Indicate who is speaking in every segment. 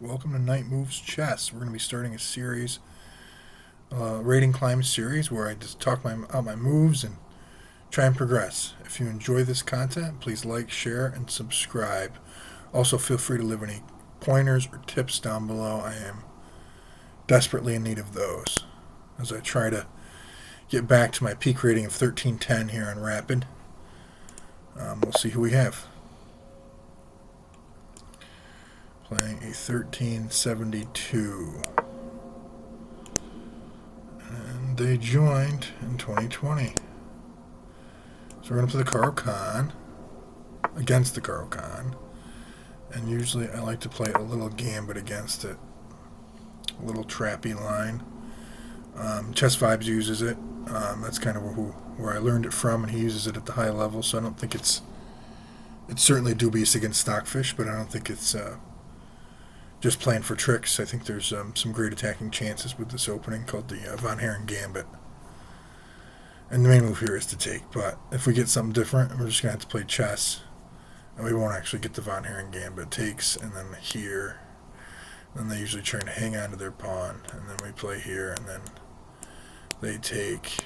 Speaker 1: Welcome to Night Moves Chess. We're going to be starting a series, rating climb series, where I just talk out my moves and try and progress. If you enjoy this content, please like, share, and subscribe. Also, feel free to leave any pointers or tips down below. I am desperately in need of those as I try to get back to my peak rating of 1310 here on Rapid. We'll see who we have. Playing a 1372. And they joined in 2020. So we're going to play the Caro-Kann against the Caro-Kann. And usually I like to play a little gambit against it. A little trappy line. Chess Vibes uses it. That's kind of where I learned it from, and he uses it at the high level, so I don't think it's certainly dubious against Stockfish, but I don't think it's just playing for tricks. I think there's some great attacking chances with this opening called the Von Herren Gambit. And the main move here is to take, but if we get something different, we're just going to have to play chess. And we won't actually get the Von Herren Gambit. Takes, and then here. Then they usually try to hang on to their pawn, and then we play here, and then they take.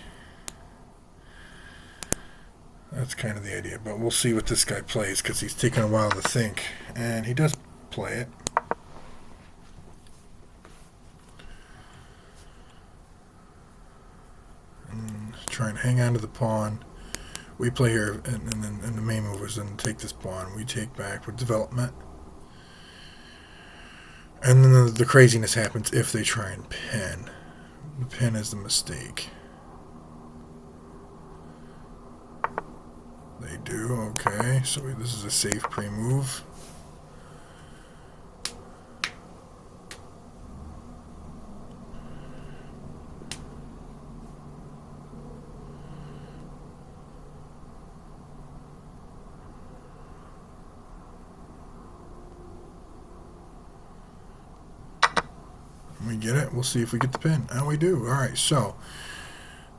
Speaker 1: That's kind of the idea, but we'll see what this guy plays, because he's taking a while to think. And he does play it. Try and hang on to the pawn. We play here, and then the main move is then take this pawn. We take back with development. And then the craziness happens if they try and pin. The pin is the mistake. They do, okay. So this is a safe pre-move. We get it. We'll see if we get the pin. And we do. Alright, so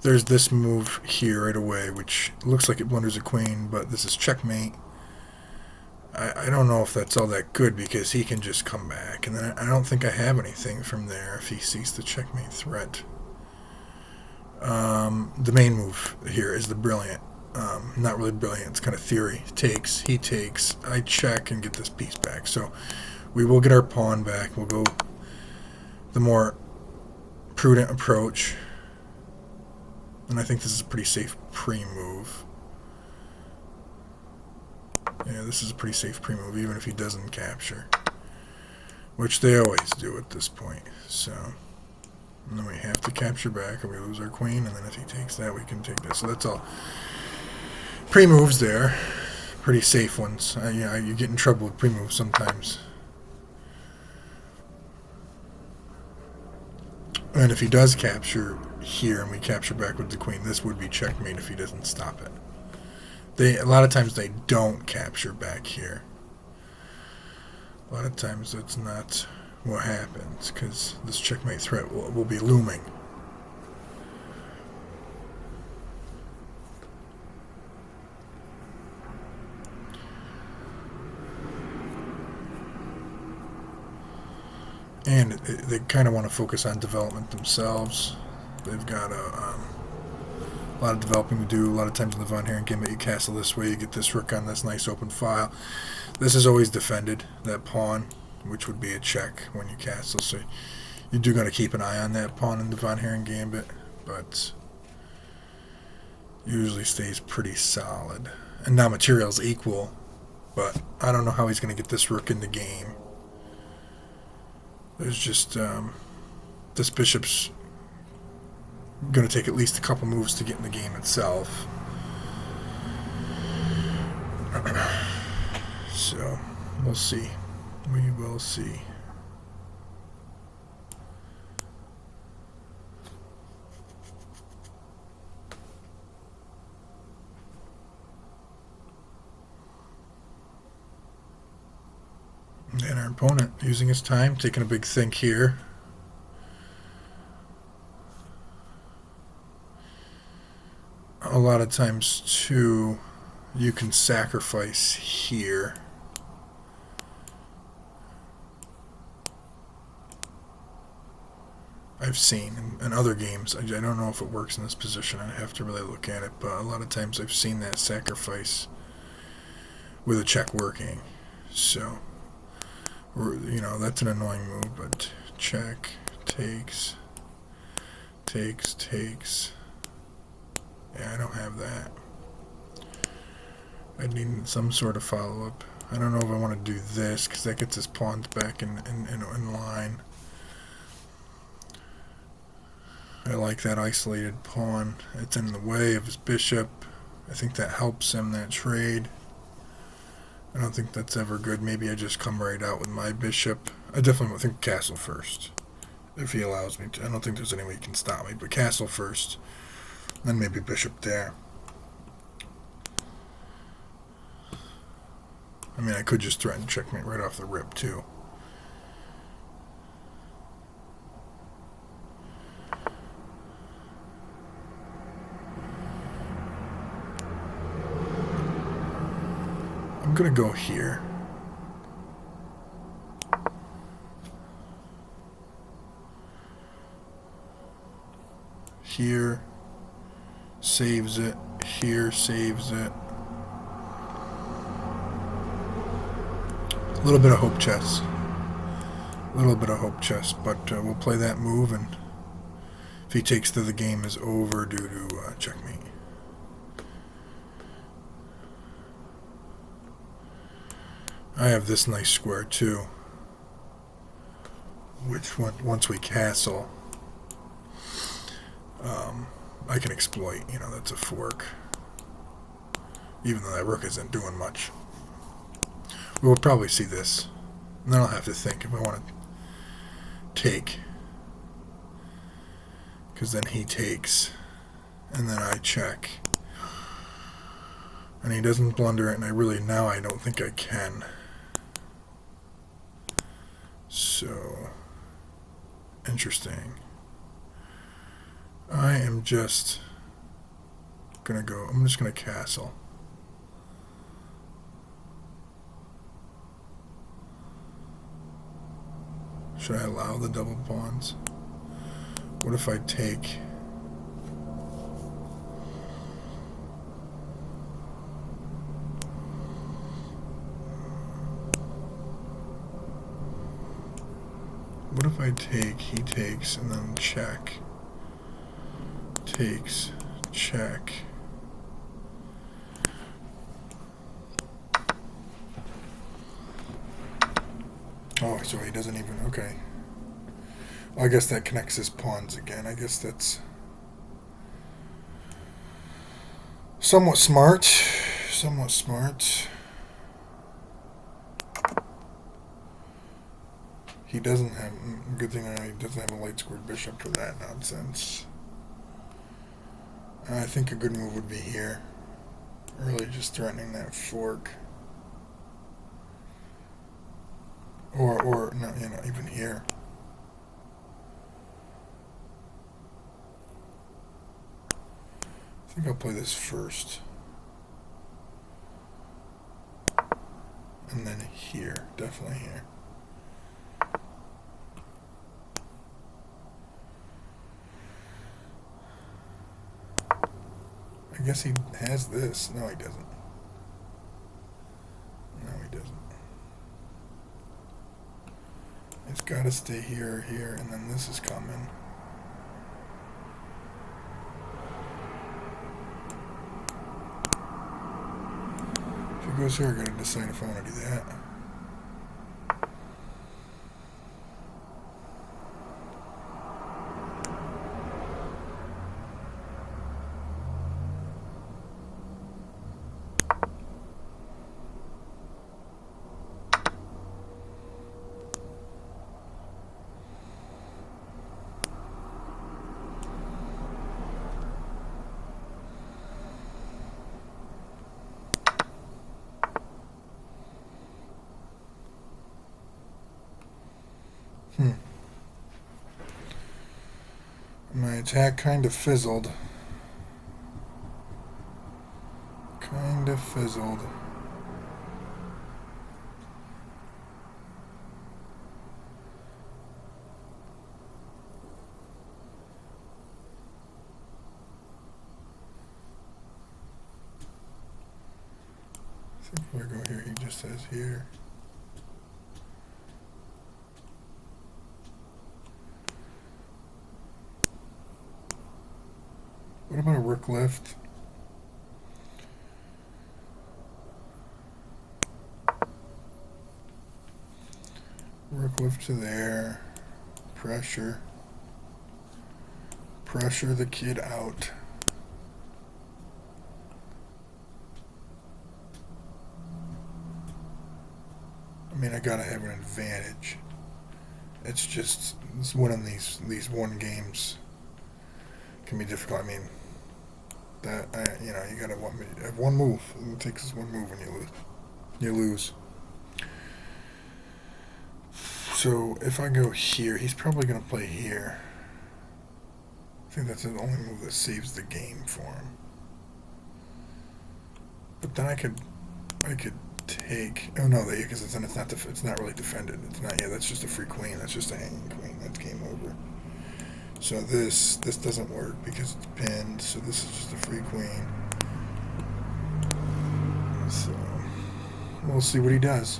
Speaker 1: there's this move here right away, which looks like it blunders a queen, but this is checkmate. I don't know if that's all that good, because he can just come back. And then I don't think I have anything from there if he sees the checkmate threat. The main move here is the brilliant. Not really brilliant. It's kind of theory. Takes. He takes. I check and get this piece back. So we will get our pawn back. We'll go the more prudent approach, and I think this is a pretty safe pre-move. Yeah, this is a pretty safe pre-move, even if he doesn't capture, which they always do at this point. So, and then we have to capture back, or we lose our queen, and then if he takes that, we can take this. So that's all pre-moves there, pretty safe ones. Yeah, you get in trouble with pre-moves sometimes. And if he does capture here and we capture back with the queen, this would be checkmate if he doesn't stop it. A lot of times they don't capture back here. A lot of times that's not what happens, because this checkmate threat will be looming. And they kind of want to focus on development themselves. They've got a lot of developing to do. A lot of times in the Von Herren Gambit, you castle this way, you get this rook on this nice open file. This is always defended, that pawn, which would be a check when you castle. So you do got to keep an eye on that pawn in the Von Herren Gambit, but usually stays pretty solid. And now material's equal, but I don't know how he's going to get this rook in the game. There's just this bishop's going to take at least a couple moves to get in the game itself. So we'll see. We will see. And our opponent using his time, taking a big think here. A lot of times, too, you can sacrifice here I've seen in other games. I don't know if it works in this position. I have to really look at it, but a lot of times I've seen that sacrifice with a check working. So, that's an annoying move, but check, takes. Yeah, I don't have that. I need some sort of follow-up. I don't know if I want to do this, because that gets his pawns back in line. I like that isolated pawn. It's in the way of his bishop. I think that helps him, that trade. I don't think that's ever good. Maybe I just come right out with my bishop. I definitely think castle first, if he allows me to. I don't think there's any way he can stop me, but castle first. Then maybe bishop there. I mean, I could just threaten checkmate right off the rip, too. I'm going to go here. Here. Saves it. Here saves it. A little bit of hope chess. But we'll play that move, and if he takes the game is over due to checkmate. I have this nice square too, which once we castle, I can exploit. That's a fork, even though that rook isn't doing much. We'll probably see this, and then I'll have to think if I want to take, because then he takes, and then I check, and he doesn't blunder it, and I don't think I can. So, interesting. I'm just going to castle. Should I allow the double pawns? What if I take? What if I take, he takes, and then check? Takes, check. Oh, so he doesn't even, okay. Well, I guess that connects his pawns again. I guess that's somewhat smart. He doesn't have, good thing he doesn't have a light squared bishop for that nonsense. I think a good move would be here. Really just threatening that fork. Or no, even here. I think I'll play this first. And then here, definitely here. I guess he has this. No, he doesn't. It's got to stay here, and then this is coming. If he goes here, I got to decide if I want to do that. My attack kind of fizzled. If I go here, he just says here. What about a rook lift? Rook lift to there. Pressure. Pressure the kid out. I mean, I gotta have an advantage. It's just winning these one games can be difficult. I mean, you gotta have one move. It takes us one move when you lose. You lose. So if I go here, he's probably gonna play here. I think that's the only move that saves the game for him. But then I could take. Oh no, because it's not really defended. It's not. Yeah, that's just a free queen. That's just a hanging queen. That's game over. So this doesn't work because it's pinned. So this is just a free queen. So we'll see what he does.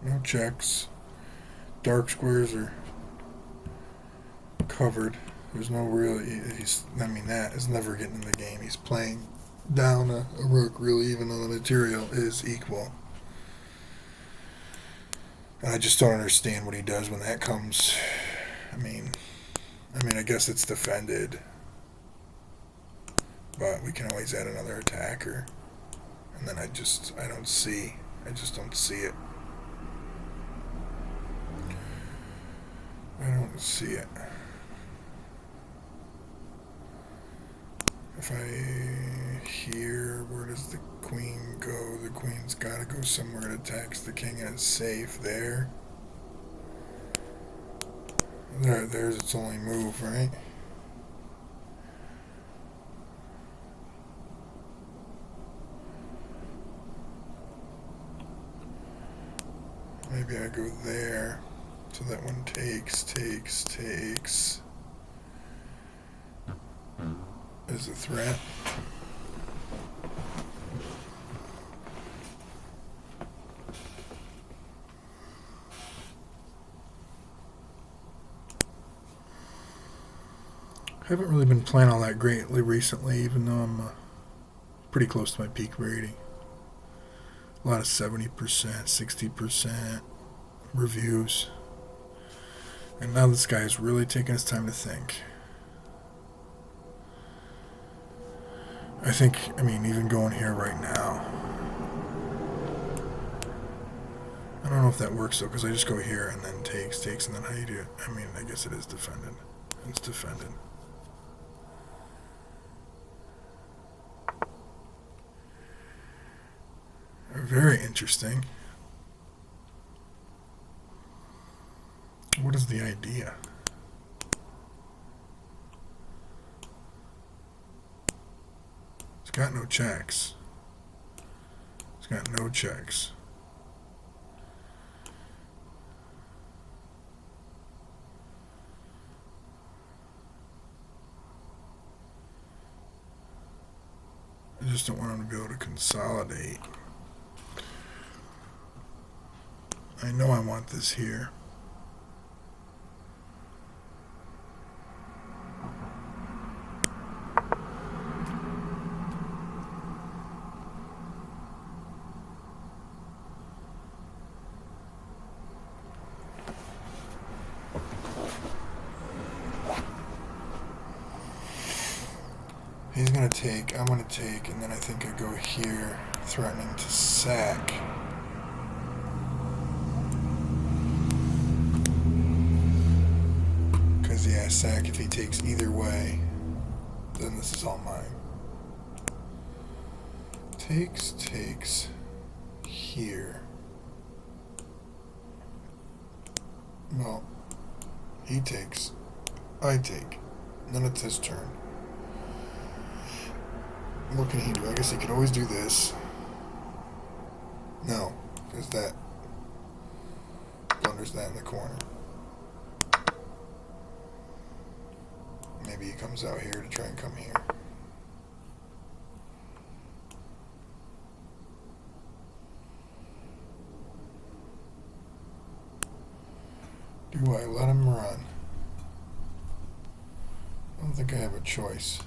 Speaker 1: No checks. Dark squares are covered. There's no real. That is never getting in the game. He's playing down a rook, really, even though the material is equal. And I just don't understand what he does when that comes. I mean, I guess it's defended, but we can always add another attacker. And then I just don't see it. I don't see it. If I here, where does the queen go? The queen's got to go somewhere. It attacks the king and it's safe there. There's its only move, right? Maybe I go there. So that one takes. Is a threat. I haven't really been playing all that greatly recently, even though I'm pretty close to my peak rating. A lot of 70%, 60% reviews. And now this guy is really taking his time to think. Even going here right now. I don't know if that works though, because I just go here and then takes, and then how you do it? I guess it is defended. It's defended. Very interesting. What is the idea? It's got no checks. It's got no checks. I just don't want him to be able to consolidate. I know I want this here. He's going to take, I'm going to take, and then I think I go here, threatening to sack. Because, yeah, sack, if he takes either way, then this is all mine. Takes here. Well, he takes, I take, and then it's his turn. What can he do? I guess he could always do this. No, there's that. blunders that in the corner. Maybe he comes out here to try and come here. Do I let him run? I don't think I have a choice.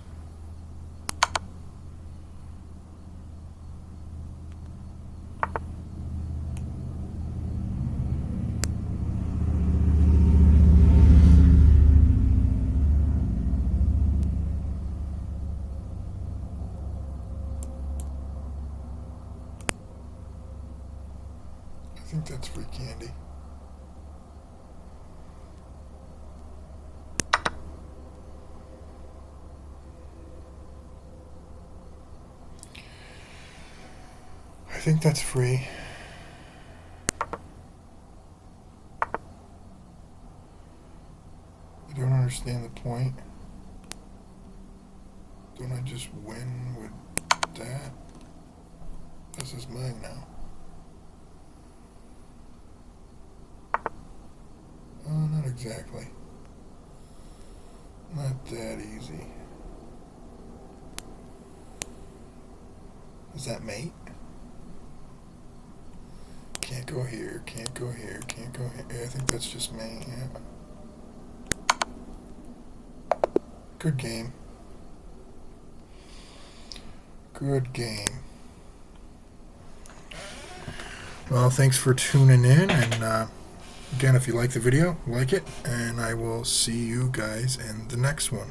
Speaker 1: I think that's free candy. I think that's free. I don't understand the point. Don't I just win with that? This is mine now. Oh, not exactly. Not that easy. Is that mate? Can't go here, can't go here, can't go here. Yeah, I think that's just mate, yeah. Good game. Good game. Well, thanks for tuning in, and again, if you like the video, like it, and I will see you guys in the next one.